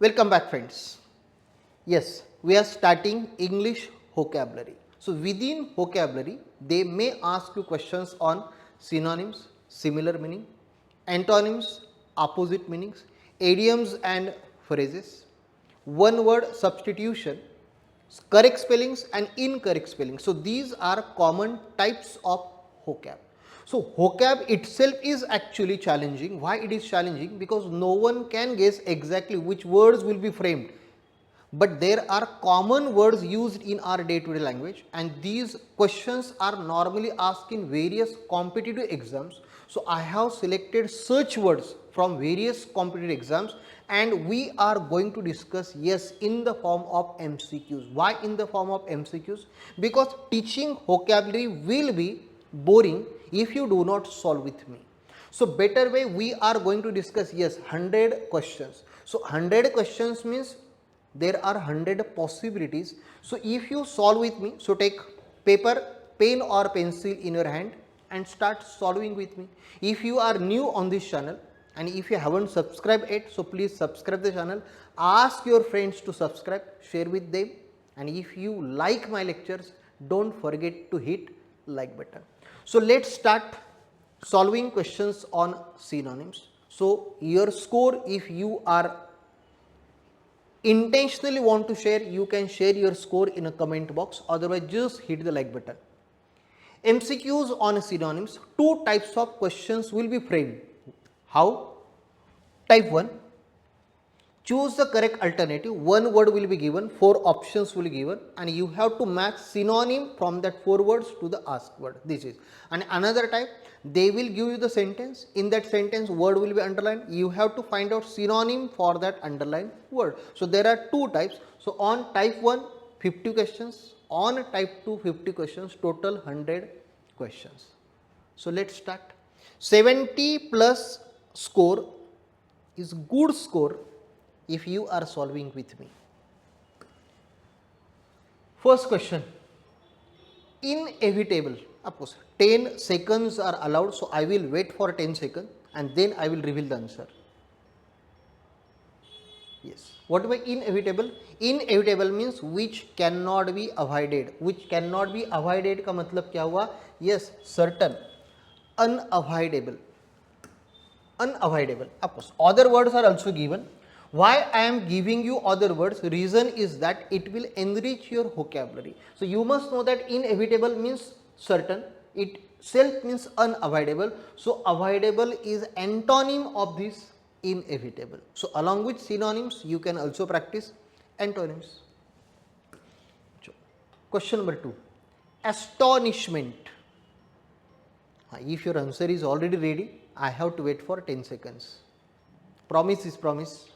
Welcome back, friends. Yes, we are starting English vocabulary. So, within vocabulary, they may ask you questions on synonyms, similar meaning, antonyms, opposite meanings, idioms and phrases, one word substitution, correct spellings and incorrect spellings. So, these are common types of vocab. So, vocab itself is actually challenging. Why it is challenging? Because no one can guess exactly which words will be framed, but there are common words used in our day-to-day language, and these questions are normally asked in various competitive exams. So, I have selected such words from various competitive exams, and we are going to discuss in the form of MCQs. Why in the form of MCQs? Because teaching vocabulary will be boring if you do not solve with me. So, better way we are going to discuss 100 questions. So, 100 questions means there are 100 possibilities. So, if you solve with me, so take paper, pen or pencil in your hand and start solving with me. If you are new on this channel and if you haven't subscribed yet, so please subscribe the channel, ask your friends to subscribe, share with them, and if you like my lectures, don't forget to hit like button. So, let us start solving questions on synonyms. So, your score, if you are intentionally want to share, you can share your score in a comment box, otherwise just hit the like button. MCQs on synonyms, two types of questions will be framed. How? Type 1, choose the correct alternative, one word will be given, 4 options will be given, and you have to match synonym from that 4 words to the asked word. This is. And another type, they will give you the sentence, in that sentence word will be underlined, you have to find out synonym for that underlined word. So, there are two types. So, on type 1 50 questions, on type 2 50 questions, total 100 questions. So, let us start. 70 plus score is good score if you are solving with me. First question, inevitable. Suppose 10 seconds are allowed, so I will wait for 10 seconds and then I will reveal the answer. Yes. What by inevitable? Inevitable means which cannot be avoided. Which cannot be avoided का मतलब क्या हुआ? Yes, certain, unavoidable. Unavoidable. Of course, other words are also given. Why I am giving you other words? Reason is that it will enrich your vocabulary. So, you must know that inevitable means certain, itself means unavoidable. So, avoidable is antonym of this inevitable. So, along with synonyms, you can also practice antonyms. Question number 2, astonishment. If your answer is already ready, I have to wait for 10 seconds. Promise is promise.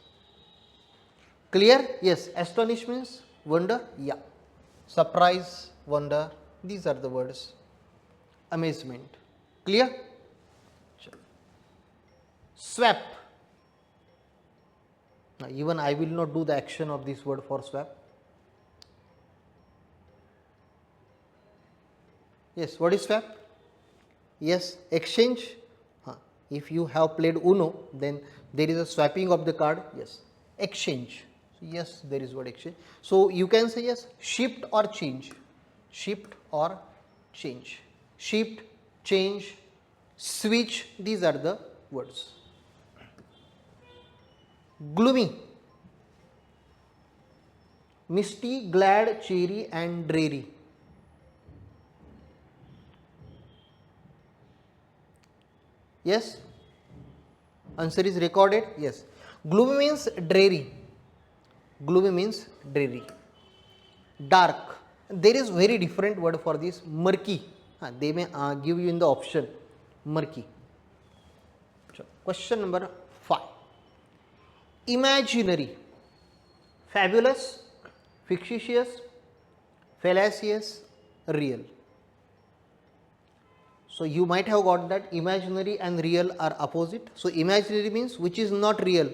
Clear? Yes. Astonish means wonder. Yeah. Surprise, wonder. These are the words. Amazement. Clear? Swap. Now, even I will not do the action of this word for swap. Yes. What is swap? Yes. Exchange. If you have played Uno, then there is a swapping of the card. Yes. Exchange. Yes, there is word exchange. So, you can say yes, shift or change. Shift or change. Shift, change, switch, these are the words. Gloomy, misty, glad, cheery and dreary. Yes, answer is recorded. Yes, gloomy means dreary. Gloomy means dreary. Dark, there is very different word for this. Murky, they may give you in the option murky. Question number 5, imaginary, fabulous, fictitious, fallacious, real. So, you might have got that imaginary and real are opposite. So, imaginary means which is not real,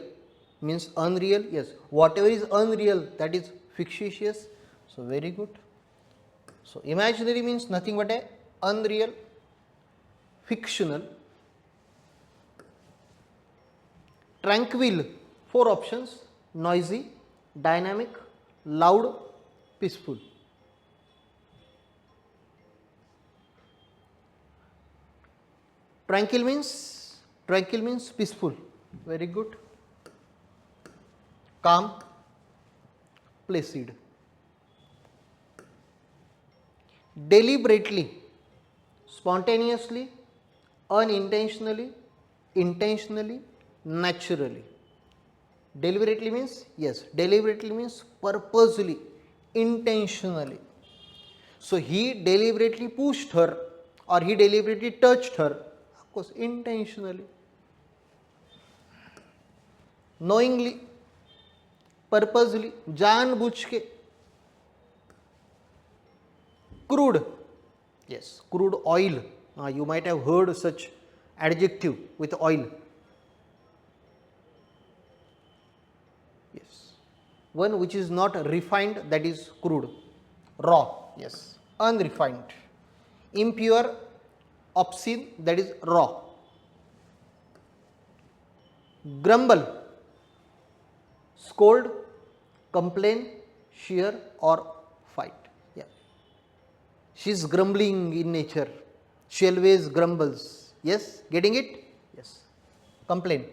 means unreal. Yes, whatever is unreal, that is fictitious. So, very good. So, imaginary means nothing but a unreal, fictional. Tranquil, 4 options. noisy, dynamic, loud, peaceful. Tranquil means peaceful. Very good. Calm, placid. Deliberately, spontaneously, unintentionally, intentionally, naturally. Deliberately means, yes, deliberately means purposely, intentionally. So he deliberately pushed her or he deliberately touched her, of course, intentionally. Knowingly, purposely, जानबूझ के. Crude, yes, crude oil. You might have heard such adjective with oil. Yes, one which is not refined, that is crude. Raw, yes, unrefined. Impure, obscene, that is raw. Grumble, scold, complain, shear or fight. Yeah, she is grumbling in nature. She always grumbles. Yes, getting it? Yes. Complain.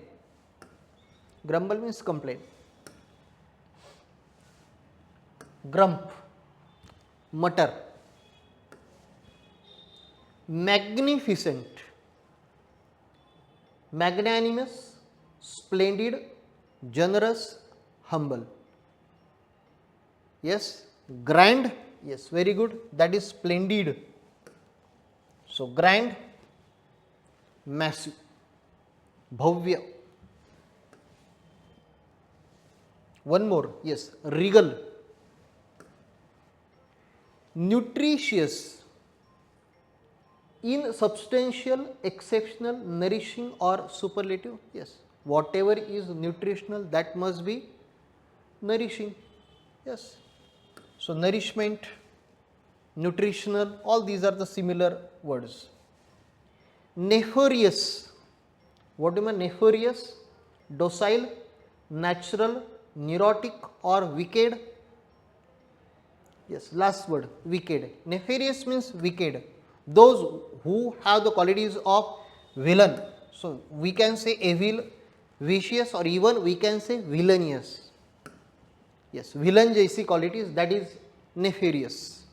Grumble means complain. Grump, mutter. Magnificent, magnanimous, splendid, generous, humble. Yes, grand, yes, very good, that is splendid. So, grand, massive, bhavya. One more, yes, regal, nutritious, insubstantial, exceptional, nourishing or superlative. Yes, whatever is nutritional, that must be nourishing. Yes, so nourishment, nutritional, all these are the similar words. Nefarious, what do you mean nefarious? Docile, natural, neurotic or wicked. Yes, last word, wicked. Nefarious means wicked. Those who have the qualities of villain. So, we can say evil, vicious or even we can say villainous. Yes, villain jaisi qualities, that is nefarious.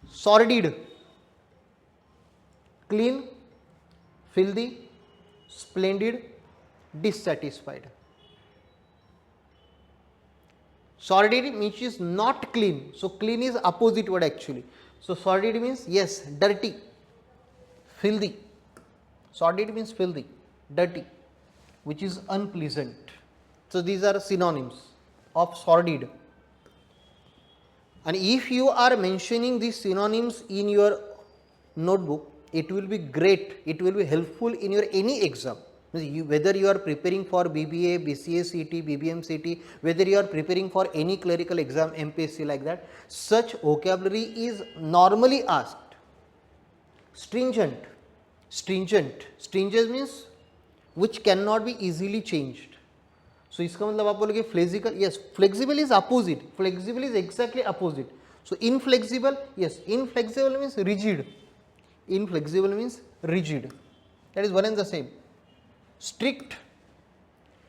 Sordid, clean, filthy, splendid, dissatisfied. Sordid means is not clean. So, clean is opposite word actually. So, sordid means yes, dirty, filthy. Sordid means filthy, dirty, which is unpleasant. So, these are synonyms of sordid. And if you are mentioning these synonyms in your notebook, it will be great, it will be helpful in your any exam. Whether you are preparing for BBA, BCA CET, BBM CET, whether you are preparing for any clerical exam, MPSC like that, such vocabulary is normally asked. Stringent, stringent means which cannot be easily changed. So इसका मतलब आप बोलोगे flexible, yes, flexible is opposite, flexible is exactly opposite. So inflexible, yes, inflexible means rigid, inflexible means rigid, that is one and the same. Strict,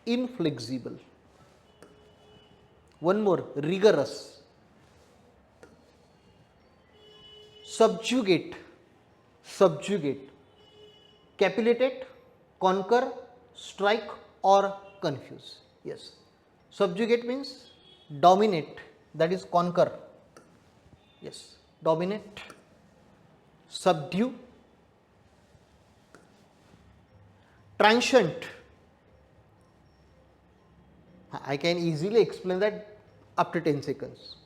inflexible. One more, rigorous. Subjugate, capitulate, conquer, strike or confuse. Yes, subjugate means dominate, that is conquer. Yes, dominate, subdue. Transient, I can easily explain that after 10 seconds.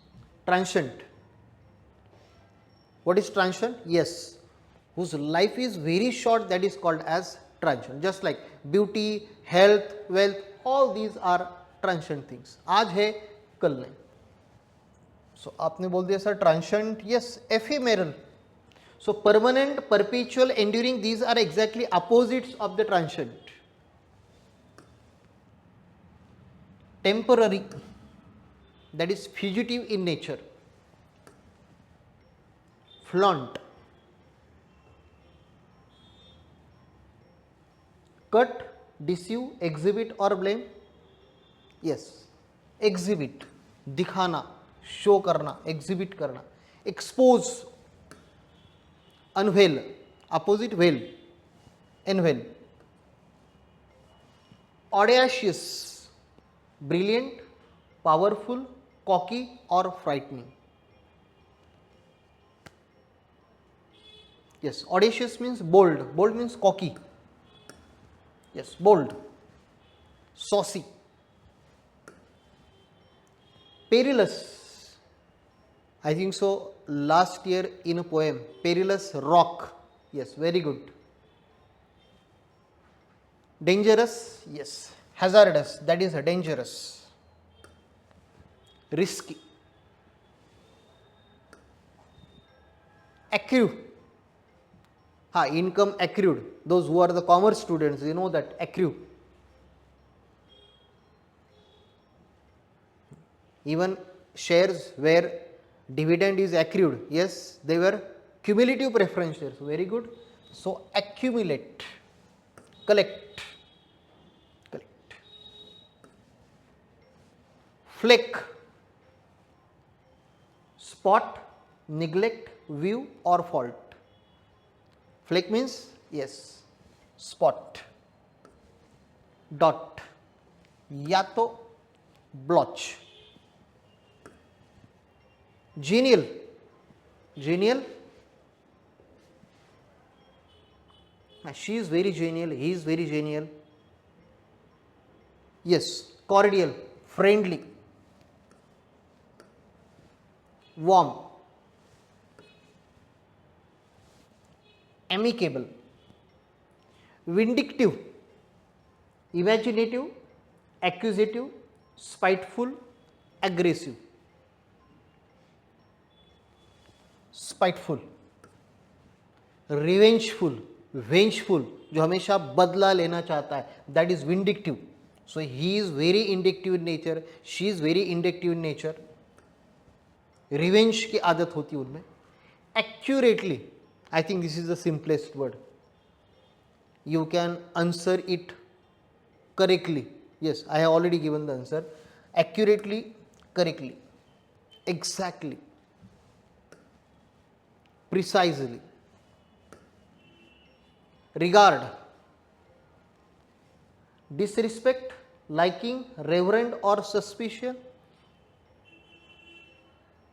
Transient, what is transient? Yes, whose life is very short, that is called as transient. Just like beauty, health, wealth, all these are transient things. आज है कल नहीं. So आपने बोल दिया sir transient, yes, ephemeral. So permanent, perpetual, enduring, these are exactly opposites of the transient. temporary, that is fugitive in nature. Flaunt, cut, deceive, exhibit or blame. Yes, exhibit, दिखाना, show करना, exhibit करना. Expose, unveil, opposite veil, unveil. Audacious, brilliant, powerful, cocky or frightening. Yes, audacious means bold, bold means cocky. Yes, bold, saucy. Perilous, I think so, last year in a poem, perilous rock. Yes, very good. Dangerous, yes. Hazardous, that is dangerous. Risky. Accrue, income accrued. Those who are the commerce students, you know that accrue. Even shares where dividend is accrued, yes, they were cumulative preference shares, very good. So, accumulate, collect, collect. Flake, spot, neglect, view or fault. Flake means, yes, spot. Dot, या तो blotch. Genial, genial, she is very genial, he is very genial. Yes, cordial, friendly. Warm, amicable. Vindictive, imaginative, accusative, spiteful, aggressive. Spiteful, revengeful, vengeful, जो हमेशा बदला लेना चाहता है, that is vindictive. So he is very vindictive in nature, she is very vindictive in nature. Revenge की आदत होती है उनमें. Accurately, I think this is the simplest word. You can answer it correctly. Yes, I have already given the answer. Accurately, correctly, exactly, precisely. Regard, disrespect, liking, reverend or suspicion.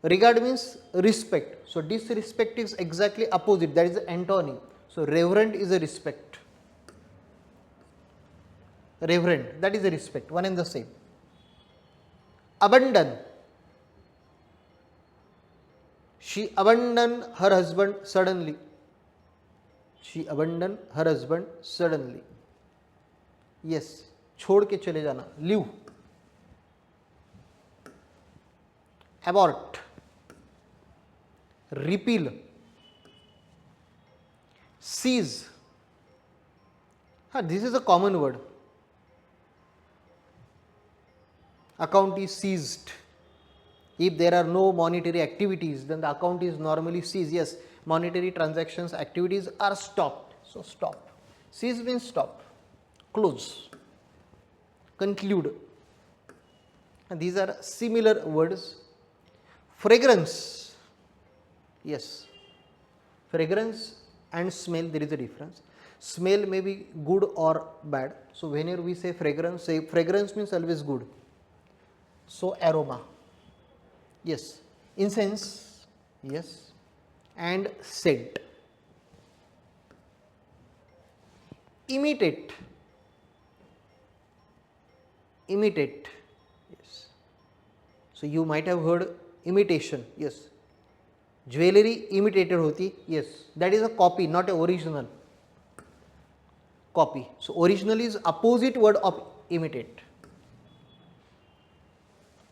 Regard means respect. So disrespect is exactly opposite, that is the antony. So reverend is a respect. Reverend, that is a respect, one and the same. Abandon, she abandoned her husband suddenly. She abandoned her husband suddenly. Yes, छोड़ के चले जाना, leave. Abort, repeal, seize. This is a common word. Account is seized. If there are no monetary activities, then the account is normally seized. Yes, monetary transactions activities are stopped. So stop. Seize means stop, close, conclude. And these are similar words. Fragrance. Yes, fragrance and smell, there is a difference. Smell may be good or bad. So whenever we say fragrance means always good. So aroma, yes, incense, yes, and scent. Imitate, imitate, yes. So you might have heard imitation, yes. Jewelry imitated hoti, yes, that is a copy, not a original. Copy. So original is opposite word of imitate.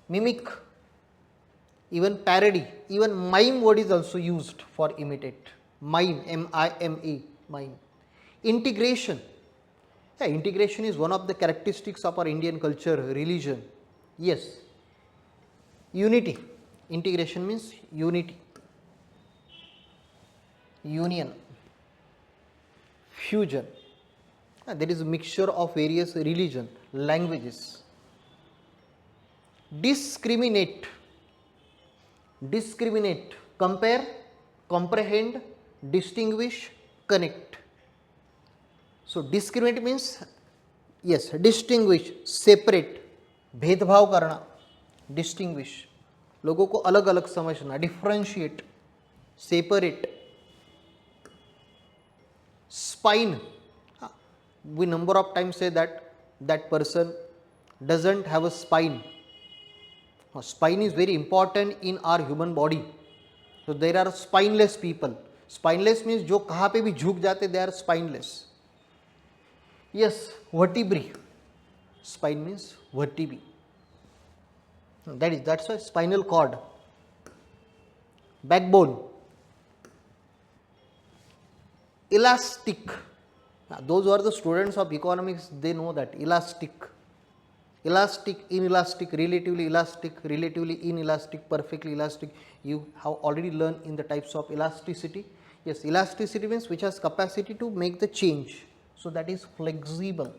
Mimic, even parody, even mime word is also used for imitate. Mime, M-I-M-E, mime. Integration. Yeah, integration is one of the characteristics of our Indian culture, religion. Yes, unity. Integration means unity, union, fusion. There is a mixture of various religion, languages. Discriminate, discriminate, compare, comprehend, distinguish, connect. So discriminate means yes, distinguish, separate, भेदभाव करना, distinguish, लोगों को अलग अलग समझना, differentiate, separate. Spine, we number of times say that that person doesn't have a spine. Spine is very important in our human body. So there are spineless people. Spineless means जो कहाँ पे भी झुक जाते, they are spineless. Yes, vertebrae. Spine means vertebrae. That's why spinal cord. Backbone. Elastic. Those who are the students of economics, they know that elastic. Elastic, inelastic, relatively inelastic, perfectly elastic. You have already learned in the types of elasticity. Yes, elasticity means which has capacity to make the change. So that is flexible.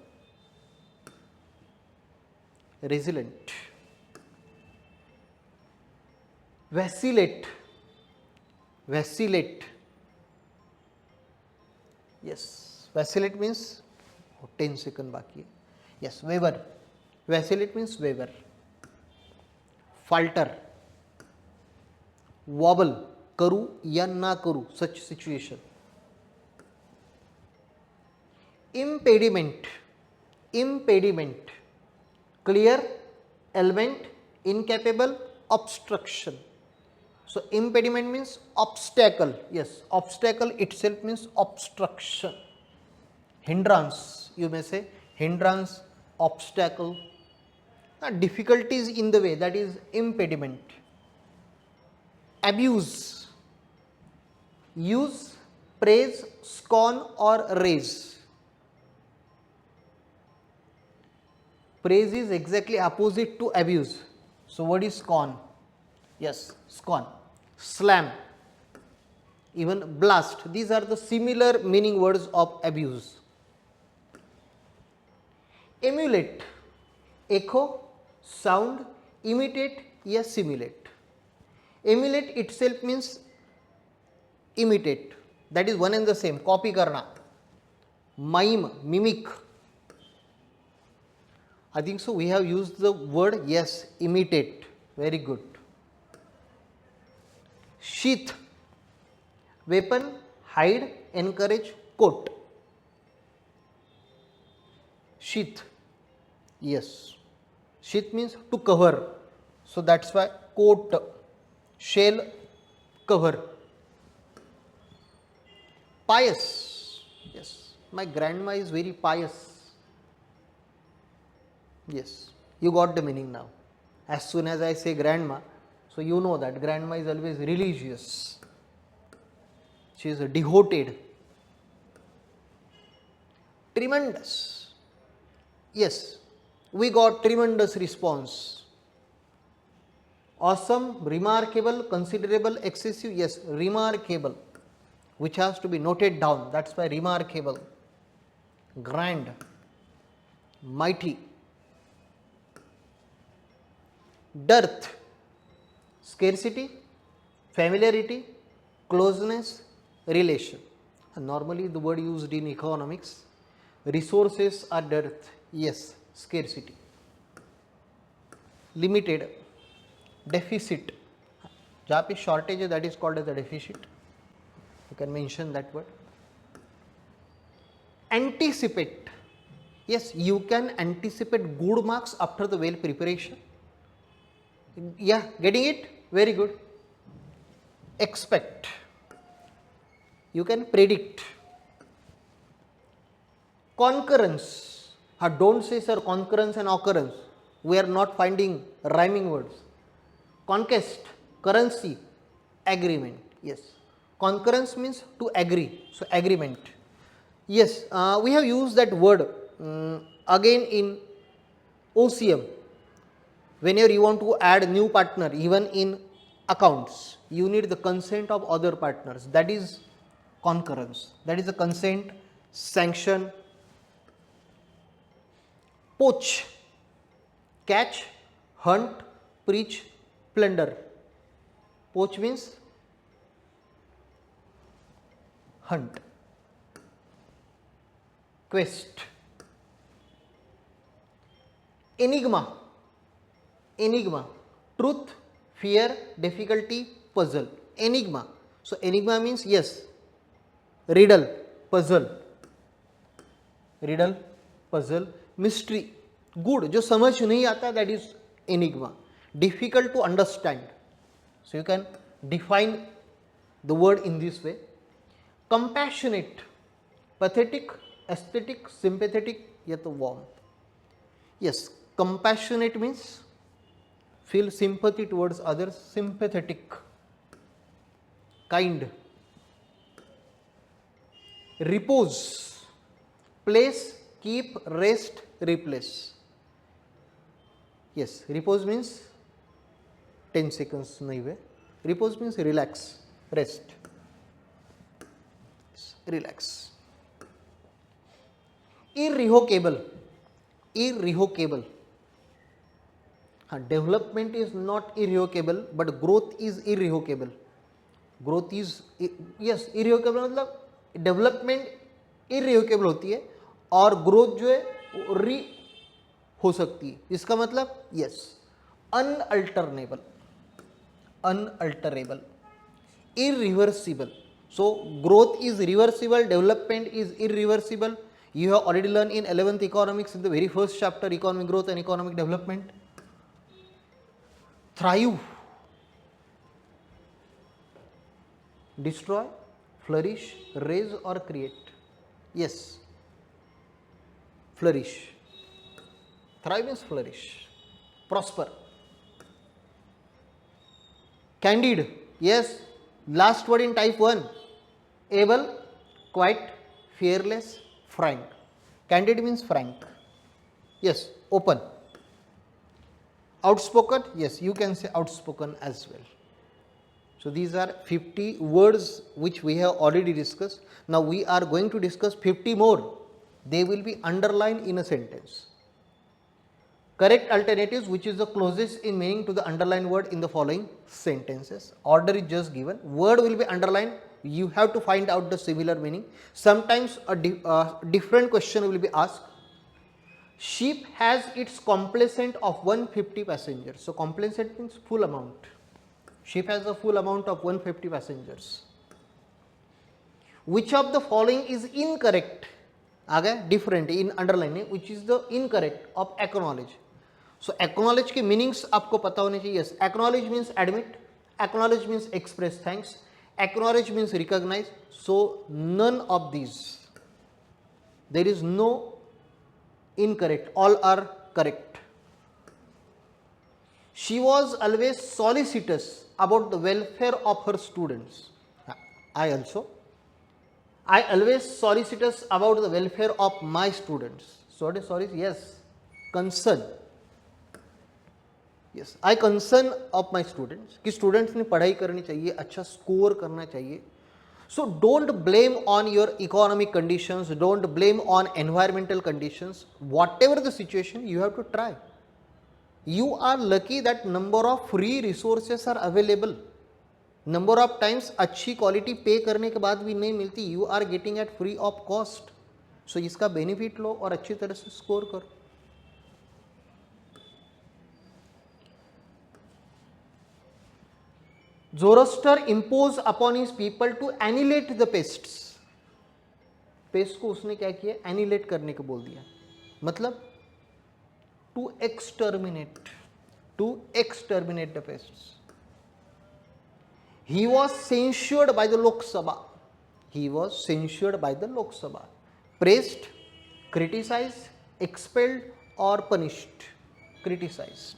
Resilient. Vacillate. Vacillate. Yes, vacillate means 10 seconds बाकी है. Yes, waver. Vacillate means waver. Falter. Wobble. करूँ या ना करूँ, such situation. Impediment. Impediment. Clear, element, incapable, obstruction. So impediment means obstacle. Yes, obstacle itself means obstruction. Hindrance, you may say hindrance, obstacle. Difficulties in the way, that is impediment. Abuse. Use, praise, scorn or raise. Praise is exactly opposite to abuse. So what is scorn? Yes, scorn. Slam, even blast. These are the similar meaning words of abuse. Emulate. Echo, sound, imitate या simulate. Emulate itself means imitate, that is one and the same, copy करना. Mime, mimic. I think so we have used the word, yes, imitate. Very good. Sheath, weapon, hide, encourage, coat. Sheath, yes. Sheath means to cover. So that's why coat, shell, cover. Pious, yes. My grandma is very pious. Yes, you got the meaning now. As soon as I say grandma, so you know that grandma is always religious. She is devoted. Tremendous. Yes, we got tremendous response. Awesome, remarkable, considerable, excessive. Yes, remarkable, which has to be noted down. That's why remarkable. Grand, mighty. Dearth, scarcity, familiarity, closeness, relation. Normally the word used in economics. Resources are dearth, yes, scarcity. Limited, deficit. जहाँ पे shortage है, that is called as a deficit. You can mention that word. Anticipate. Yes, you can anticipate good marks after the well preparation. Yeah, getting it? Very good. Expect. You can predict. Concurrence. Don't say sir concurrence and occurrence. We are not finding rhyming words. Conquest, currency, agreement. Yes. Concurrence means to agree. So agreement. Yes, we have used that word again in OCM. whenever you want to add new partner, even in accounts, you need the consent of other partners. That is concurrence. That is the consent, sanction. Poach, catch, hunt, preach, plunder. Poach means hunt. Quest. Enigma. Enigma, truth, fear, difficulty, puzzle. Enigma. So enigma means yes, riddle, puzzle. Riddle, puzzle, mystery. Good, जो समझ नहीं आता, that is enigma. Difficult to understand. So you can define the word in this way. Compassionate, pathetic, aesthetic, sympathetic, या तो warm. Yes, compassionate means feel sympathy towards others, sympathetic, kind. Repose, place, keep, rest, replace. Yes, repose means 10 seconds nahi hue. Repose means relax, rest, relax. Irrevocable, irrevocable. Development is not irrevocable, but growth is irrevocable. Growth is, yes, irrevocable मतलब development irrevocable होती है और growth जो है री हो सकती है. इसका मतलब yes, अनअल्टरनेबल, अनअल्टरेबल, irreversible. So growth is reversible, development is irreversible. You have already learned in 11th economics in the very first chapter, economic growth and economic development. Thrive, destroy, flourish, raise or create. Yes, flourish. Thrive means flourish, prosper. Candid, yes, last word in type 1. Able, quiet, fearless, frank. Candid means frank. Yes, open. Outspoken, yes, you can say outspoken as well. So these are 50 words which we have already discussed. Now we are going to discuss 50 more. They will be underlined in a sentence. Correct alternatives which is the closest in meaning to the underlined word in the following sentences. Order is just given. Word will be underlined. You have to find out the similar meaning. Sometimes a different question will be asked. Ship has its complement of 150 passengers. So complement means full amount. Ship has a full amount of 150 passengers. Which of the following is incorrect? आगे different in underline, which is the incorrect of acknowledge. So acknowledge के meanings आपको पता होने चाहिए. Yes, acknowledge means admit, acknowledge means express thanks, acknowledge means recognize. So none of these. There is no incorrect, all are correct. She was always solicitous about the welfare of her students. I also. I always solicitous about the welfare of my students. Sorry, yes, concern. Yes, I concern of my students कि students ने पढ़ाई करनी चाहिए, अच्छा score करना चाहिए. So don't blame on your economic conditions, don't blame on environmental conditions. Whatever the situation, you have to try. You are lucky that number of free resources are available. Number of times अच्छी quality पे करने के बाद भी नहीं मिलती. You are getting at free of cost. So इसका benefit लो और अच्छी तरह से स्कोर करो. Zoroaster imposed upon his people to annihilate the pests. Paste को उसने क्या किया? एनिलेट करने को बोल दिया. मतलब to exterminate the pests. He was censured by the Lok Sabha. Praised, criticized, expelled or punished. Criticized.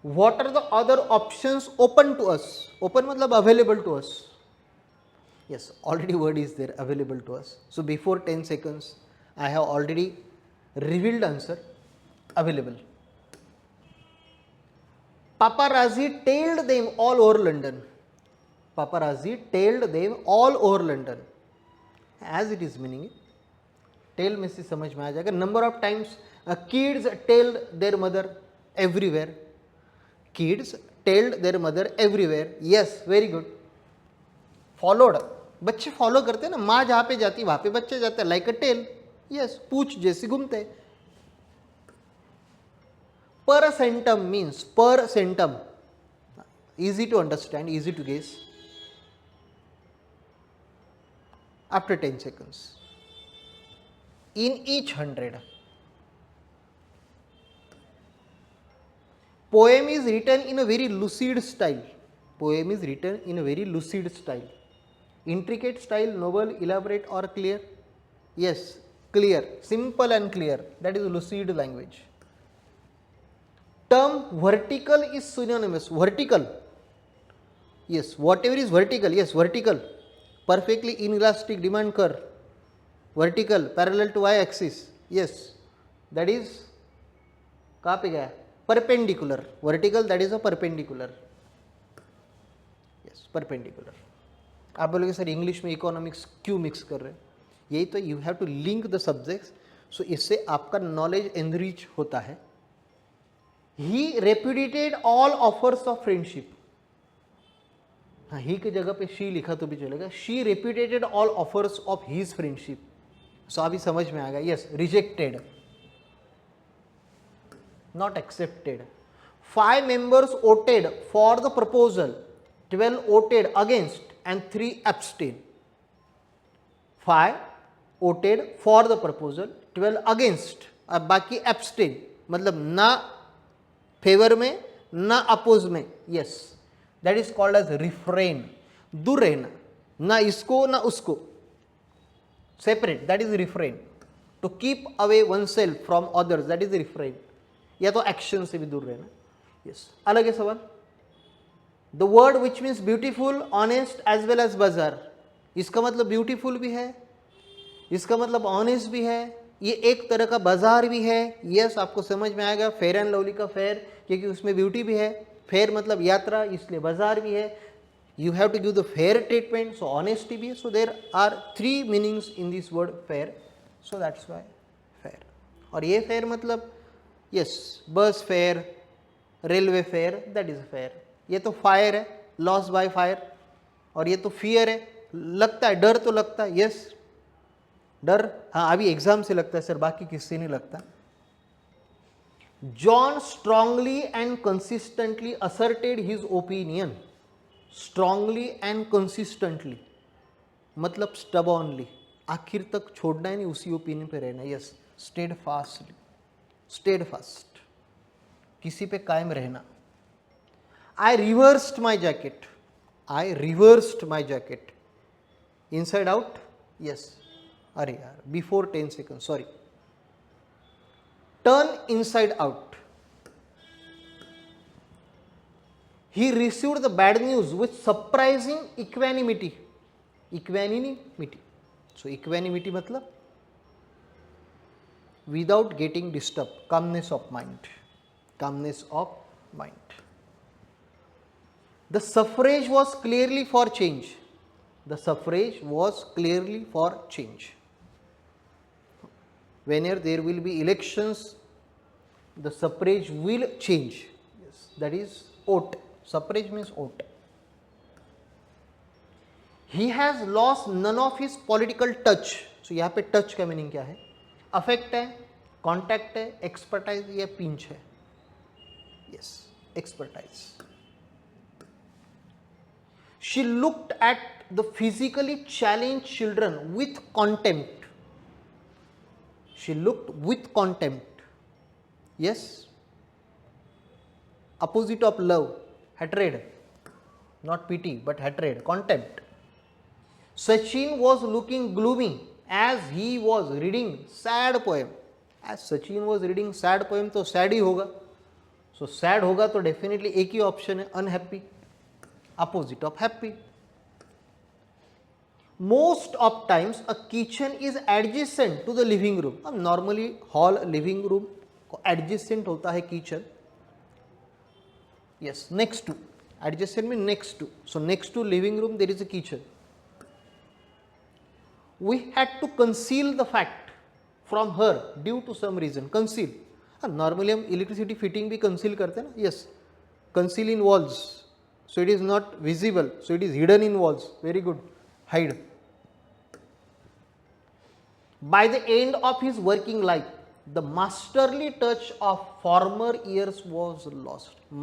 What are the other options open to us? Open matlab available to us. Yes, already word is there, available to us. So before 10 seconds, I have already revealed answer. available. Paparazzi tailed them all over London. Paparazzi tailed them all over London. As it is meaning, tail में से समझ में आ जाएगा. Number of times kids tailed their mother everywhere. Kids tailed their mother everywhere. Yes, very good. Followed. बच्चे follow करते हैं ना, माँ जहाँ पे जाती वहाँ पे बच्चे जाते हैं. लाइक अ टेल. यस, पूछ जैसे घूमते. Per centum means per centum. Easy to understand, easy to guess. After 10 seconds. In each 100. Poem is written in a very lucid style. Poem is written in a very lucid style. Intricate style, noble, elaborate or clear? Yes, clear, simple and clear. That is lucid language. Term vertical is synonymous. Vertical. Yes, whatever is vertical. Yes, vertical. Perfectly inelastic demand curve. Vertical, parallel to y axis. Yes, that is कहाँ पे गया? Perpendicular. Vertical, that is a perpendicular. Yes, perpendicular. आप बोलोगे sir English में economics क्यों mix कर रहे हैं? यही तो, you have to link the subjects. So इससे आपका नॉलेज एनरिच होता है. He repudiated all offers of friendship. हाँ, ही की जगह पे शी लिखा तो भी चलेगा. She repudiated all offers of his friendship. So अभी समझ में आ गया. Yes, rejected, not accepted. 5 members voted for the proposal, 12 voted against and 3 abstained. 5 voted for the proposal, 12 against, अब बाकी abstain, मतलब ना फेवर में ना अपोज में. Yes, that is called as refrain. दूर रहना, ना इसको ना उसको, separate, that is refrain. To keep away oneself from others, that is refrain. या तो एक्शन से भी दूर रहना. यस, अलग है सवाल. The word which means beautiful, honest as well as bazaar. इसका मतलब ब्यूटीफुल भी है, इसका मतलब ऑनेस्ट भी है, ये एक तरह का बाजार भी है. यस, आपको समझ में आएगा. फेयर एंड लवली का फेयर, क्योंकि उसमें ब्यूटी भी है. फेयर मतलब यात्रा, इसलिए बाजार भी है. You have to give the fair treatment, so honesty भी है. So there are 3 meanings in this word fair. So that's why fair. और ये फेयर मतलब yes, bus fare, railway fare, that is fare. ये तो फायर है, loss by fire. और ये तो फियर है, लगता है, डर तो लगता है. यस, डर, हाँ अभी एग्जाम से लगता है सर, बाकी किससे नहीं लगता. John strongly and consistently asserted his opinion. Strongly and consistently मतलब स्टबॉर्नली, आखिर तक छोड़ना है नहीं, उसी ओपिनियन पे रहना. Yes, stayed fastly, stayed fast, किसी पे कायम रहना. I reversed my jacket. I reversed my jacket. Inside out. Yes, अरे यार, before 10 second, sorry. Turn inside out. He received the bad news with surprising equanimity. Equanimity, so equanimity मतलब without getting disturbed, calmness of mind, calmness of mind. The suffrage was clearly for change. The suffrage was clearly for change. Whenever there will be elections, the suffrage will change. Yes, that is vote. Suffrage means vote. He has lost none of his political touch. So यहाँ पे touch का meaning क्या है? Affect है, contact है, expertise या pinch है. Yes, expertise. She looked at the physically challenge children with contempt. She looked with contempt. Yes, opposite of love, hatred, not pity but hatred, contempt. Sachin was looking gloomy as he was reading sad poem. As Sachin was reading sad poem, तो sad ही होगा. So sad होगा तो definitely एक ही option है, unhappy, opposite of happy. Most of times a kitchen is adjacent to the living room. अब normally hall living room adjacent होता है kitchen. Yes, next to. Adjacent mean next to. So next to living room there is a kitchen. We had to conceal the fact from her due to some reason. Conceal. Normally हम electricity fitting भी conceal करते हैं ना. Yes, conceal in walls, so it is not visible, so it is hidden in walls. Very good. Hide. By the end of his working life the masterly touch of former years was lost.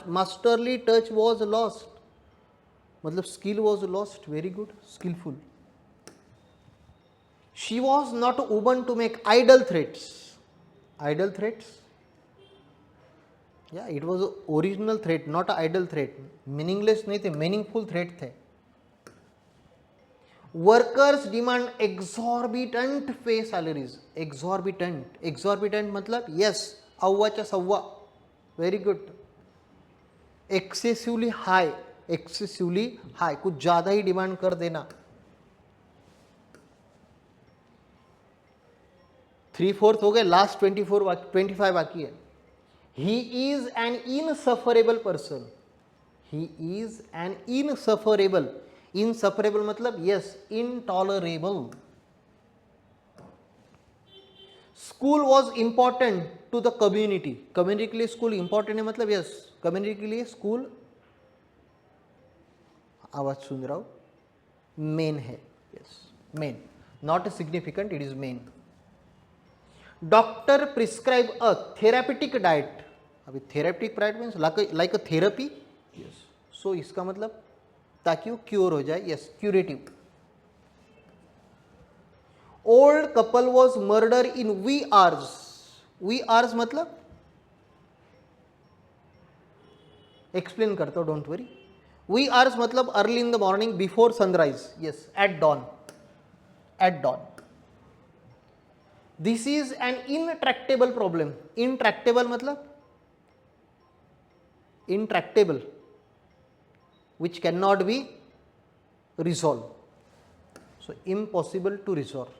Masterly touch was lost मतलब skill was lost. Very good. Skilful. She was not a woman to make idle threats. Idle threats? Yeah, it was an original threat, not an idle threat. Meaningless नहीं थे, meaningful threat थे. Workers demand exorbitant pay salaries. Exorbitant. Exorbitant मतलब yes, अव्वाच्या सव्वा. Very good. Excessively high. Excessively high. कुछ ज़्यादा ही demand कर देना. 3/4 हो गए. लास्ट 25 बाकी है. He is an insufferable person. He is an insufferable. Insufferable मतलब yes, intolerable. School was important to the community. Community के लिए स्कूल इंपॉर्टेंट है मतलब यस, कम्युनिटी के लिए स्कूल, आवाज सुन रहा हूं, मेन है. Yes, main. Not a significant, it is main. Doctor prescribe a therapeutic diet. अभी therapeutic diet means like a therapy. Yes, so इसका मतलब ताकि वो क्योर हो जाए. Yes, curative. Old couple was murder in wee hours. Wee hours मतलब explain करता हूं, डोंट वरी. वी आवर्स मतलब early in the morning before sunrise. Yes, at dawn. At dawn. This is an intractable problem. Intractable मतलब intractable, which cannot be resolved. So impossible to resolve.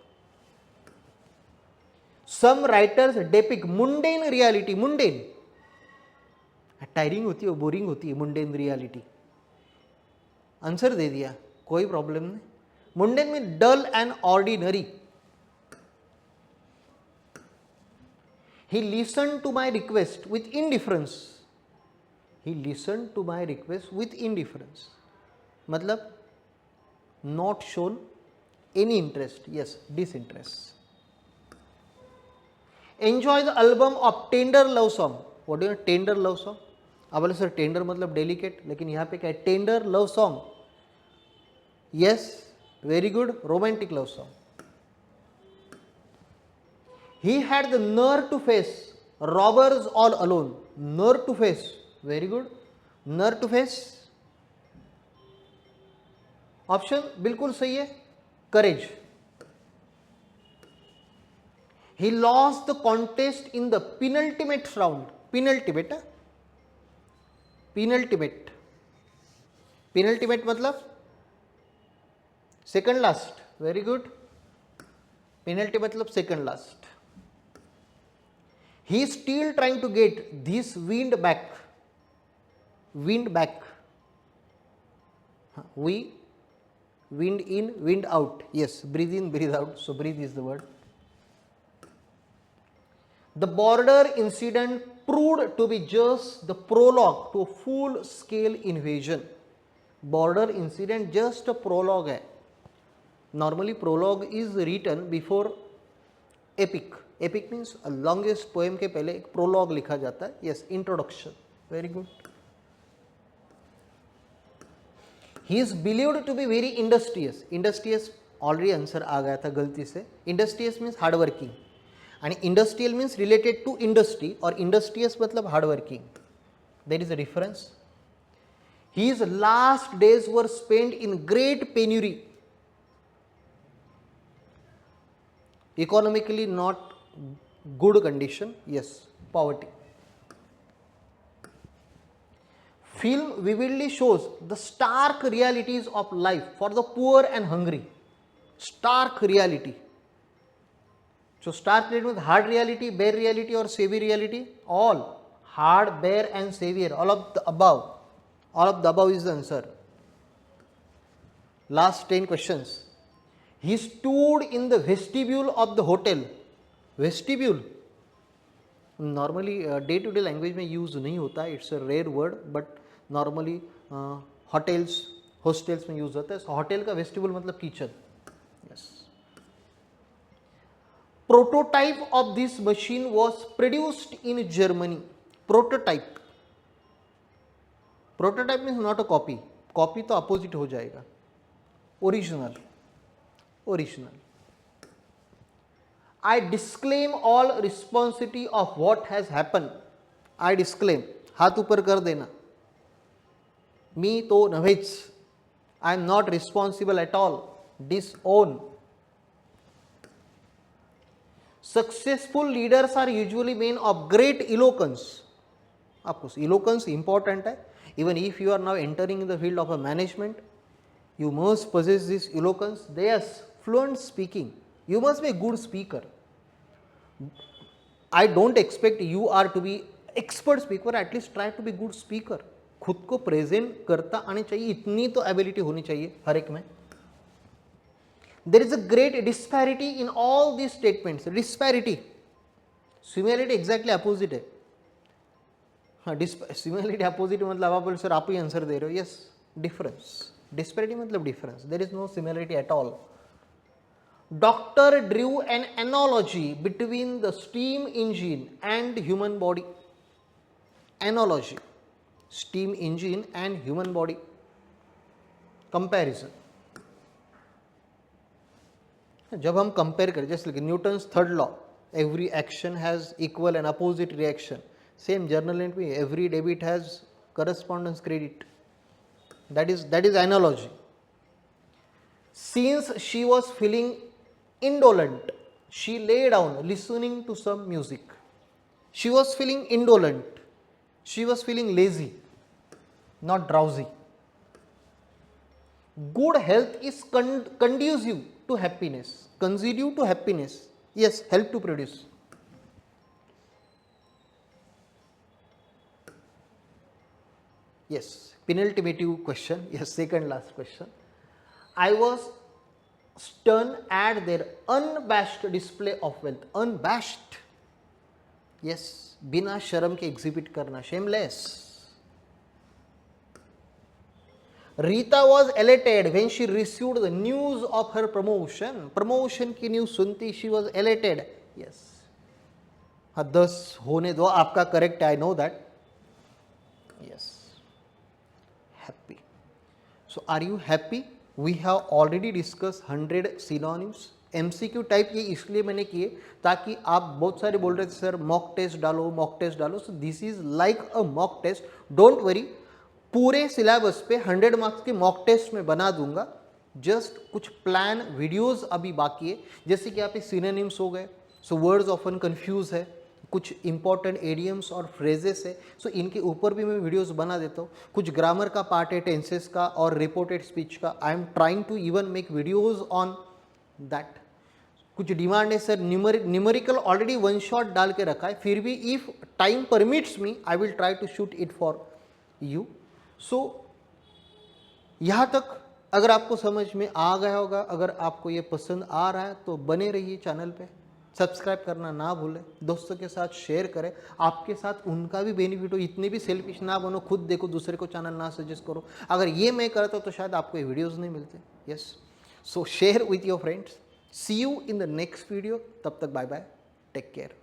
Some writers depict mundane reality. Mundane. Tiring होती है, boring होती है mundane reality. Answer दे दिया, कोई problem नहीं. Mundane में dull and ordinary. He listened to my request with indifference. He listened to my request with indifference. मतलब not shown any interest. Yes, disinterest. Enjoy the album of tender love song. What do you know? Tender love song. अब बोले sir tender मतलब delicate, लेकिन यहाँ पे क्या है? Tender love song. Yes, very good. Romantic love song. He had the nerve to face robbers all alone. Nerve to face. Very good. Nerve to face. Option बिल्कुल सही है. Courage. He lost the contest in the penultimate round. Penultimate. Penultimate. Penultimate मतलब second last. Very good. Penultimate मतलब second last. He is still trying to get this wind back. Wind back. We wind in, wind out. Yes, breathe in, breathe out. So breathe is the word. The border incident proved to be just the prologue to a full-scale invasion. Border incident just a prologue है. Normally prologue is written before epic. Epic means longest poem के पहले एक prologue लिखा जाता है. Yes, introduction. Very good. He is believed to be very industrious. Industrious already answer आ गया था गलती से. इंडस्ट्रियस मीन्स हार्ड वर्किंग, आणि industrial means related to industry, और इंडस्ट्रियस मतलब hard working. There is a difference. His last days were spent in great penury. Economically not good condition, yes, poverty. Film vividly shows the stark realities of life for the poor and hungry. Stark reality. So start playing with hard reality, bare reality or savvy reality. All hard, bare and savior, all of the above. All of the above is the answer. Last 10 questions. He stood in the vestibule of the hotel. Vestibule normally day to day language में use नहीं होता है, it's a rare word, but normally hotels hostels में use होता है. Hotel का vestibule मतलब kitchen. Yes. Prototype of this machine was produced in Germany. Prototype, prototype means not a copy. Copy तो अपोजिट हो जाएगा. Original, original. I disclaim all responsibility of what has happened. I disclaim. हाथ ऊपर कर देना. मी तो नव्हेच. I am not responsible at all. Disown. Successful leaders are usually men of great eloquence. Of course, eloquence important है. Even if you are now entering the field of a management, you must possess this eloquence. Yes, fluent speaking. You must be a good speaker. I don't expect you are to be expert speaker, at least try to be good speaker. खुद को present करता आनी चाहिए, इतनी तो ability होनी चाहिए हर एक में. There is a great disparity in all these statements. Disparity, similarity exactly opposite है. हाँ, similarity opposite मतलब आप बोल सर आप ही आंसर दे रहे हो. Yes, difference. Disparity मतलब difference. There is no similarity at all. Doctor drew an analogy between the steam engine and human body. Analogy, steam engine and human body. Comparison. जब हम compare करें, जैसे कि Newton's third law, every action has equal and opposite reaction. Same journal entry, every debit has correspondence credit. that is analogy. Since she was feeling indolent, she lay down listening to some music. She was feeling indolent. She was feeling lazy, not drowsy. Good health is conducive to happiness. Conducive to happiness. Yes, help to produce. Yes, penultimate question. Yes, second last question. I was stunned at their unabashed display of wealth. Unabashed. Yes, बिना शर्म के exhibit करना, shameless. Rita was elated when she received the news of her promotion. Promotion की news सुनती she was elated. Yes. हाँ, 10 होने दो, आपका correct, I know that. Yes. Happy. So are you happy? We have already discussed 100 synonyms. MCQ type ये इसलिए मैंने किए ताकि आप बहुत सारे बोल रहे थे सर मॉक टेस्ट डालो, मॉक टेस्ट डालो. So this is like a mock test. Don't worry, पूरे सिलेबस पे 100 मार्क्स के मॉक टेस्ट में बना दूंगा. जस्ट कुछ प्लान वीडियोस अभी बाकी है, जैसे कि आप सिनोनिम्स हो गए. सो वर्ड्स ऑफन कंफ्यूज है, कुछ इंपॉर्टेंट एडियम्स और फ्रेजेस है. सो इनके ऊपर भी मैं वीडियोस बना देता हूँ. कुछ ग्रामर का पार्ट है, टेंसेस का और रिपोर्टेड स्पीच का. I am trying to even make videos on that. कुछ डिमांड है sir numerical already one shot डाल के रखा है, फिर भी if time permits me I will try to shoot it for you. So यहाँ तक अगर आपको समझ में आ गया होगा, अगर आपको ये पसंद आ रहा है तो बने रहिए चैनल पे. सब्सक्राइब करना ना भूलें, दोस्तों के साथ शेयर करें, आपके साथ उनका भी बेनिफिट हो. इतने भी सेल्फिश ना बनो, खुद देखो, दूसरे को चैनल ना सजेस्ट करो. अगर ये मैं करता तो शायद आपको ये वीडियोस नहीं मिलते. Yes, so share with your friends. See you in the next video. तब तक बाय बाय, टेक केयर.